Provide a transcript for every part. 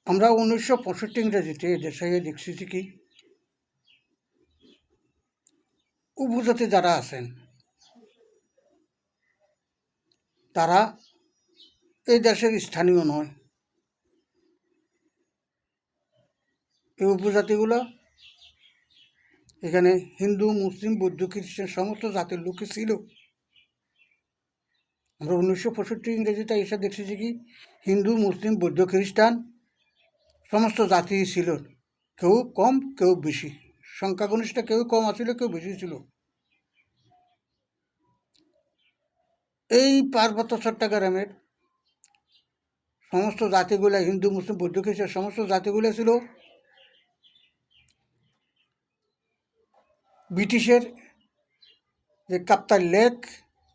আমরা 1965 ইংরেজিতে দেশে দেখছি যে কি উপজাতি যারা আছেন তারা এই দেশের স্থানীয় নয়। এই উপজাতিগুলো এখানে হিন্দু, মুসলিম, বৌদ্ধ, খ্রিস্টান সমস্ত জাতির লোকই ছিল। আমরা 1965 ইংরেজিতে এসে দেখছি যে কি হিন্দু, মুসলিম, বৌদ্ধ, খ্রিস্টান সমস্ত জাতি ছিল, কেউ কম কেউ বেশি, সংখ্যাগরিষ্ঠ কেউ কম আছিল কেউ বেশি ছিল। এই পার্বত্য চট্টগ্রামের সমস্ত জাতিগুলো, হিন্দু, মুসলিম, বৌদ্ধ, খ্রিস্টান সমস্ত জাতিগুলো ছিল ব্রিটিশের যে কাপ্তাই লেক,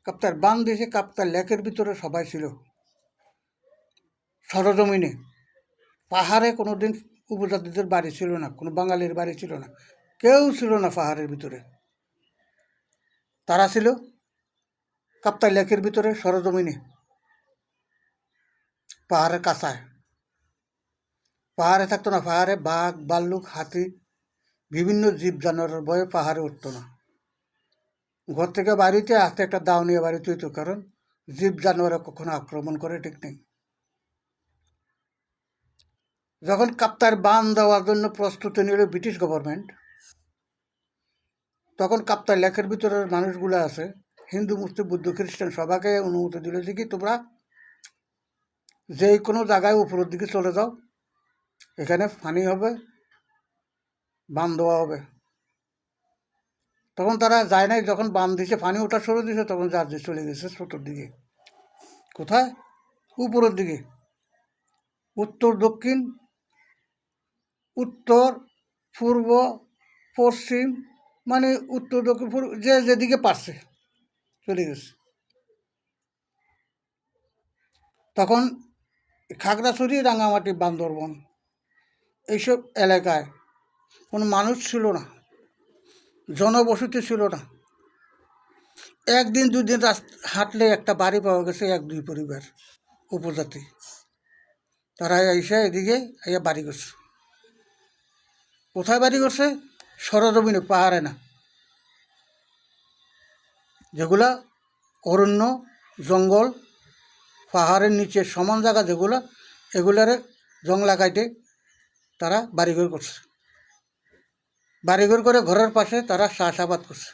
কাপ্তাই বাঁধ দিয়েছে, কাপ্তাই লেকের ভিতরে সবাই ছিল। সরজমিনে পাহাড়ে কোনো দিন উপজাতিদের বাড়ি ছিল না, কোনো বাঙালির বাড়ি ছিল না, কেউ ছিল না পাহাড়ের ভিতরে। তারা ছিল কাপ্তাই লেকের ভিতরে সরজমিনে, পাহাড়ের কাছায়। পাহাড়ে থাকতো না, পাহাড়ে বাঘ, ভাল্লুক, হাতি, বিভিন্ন জীব জানোয়ারের ভয়ে পাহাড়ে উঠতো না। ঘর থেকে বাড়িতে আসতে একটা দাও নিয়ে বাড়িতে হইতো, কারণ জীব জানোয়ারে কখনো আক্রমণ করে ঠিক নেই। যখন কাপ্তাইয়ের বাঁধ দেওয়ার জন্য প্রস্তুতি নিল ব্রিটিশ গভর্নমেন্ট, তখন কাপ্তাই লেকের ভিতরের মানুষগুলো আছে, হিন্দু, মুসলিম, বৌদ্ধ, খ্রিস্টান সবাইকে অনুমতি দিল যে কি তোমরা যে কোনো জায়গায় উপরের দিকে চলে যাও, এখানে পানি হবে, বাঁধ দেওয়া হবে। তখন তারা যায় নাই, যখন বাঁধ দিয়েছে, পানি ওঠা শুরু দিয়েছে, তখন যার যে চলে গেছে ছোটোর দিকে। কোথায়? উপরের দিকে, উত্তর দক্ষিণ, উত্তর পূর্ব পশ্চিম, মানে উত্তর দক্ষিণ পূর্ব যে যেদিকে পারছে চলে গেছে। তখন খাগড়াছড়ি, রাঙামাটি, বান্দরবন এইসব এলাকায় কোনো মানুষ ছিল না, জনবসতি ছিল না। একদিন দুদিন হাঁটলে একটা বাড়ি পাওয়া গেছে, এক দুই পরিবার উপজাতি, তারা এসে এদিকে বাড়ি করছে। কোথায় বাড়ি করছে? সরজমিনে, পাহাড়ে না। যেগুলা অরণ্য, জঙ্গল, পাহাড়ের নিচে সমান জায়গা যেগুলো, এগুলারে জংলা কাটে তারা বাড়িঘর করছে। বাড়িঘর করে ঘরের পাশে তারা চাষাবাদ করছে।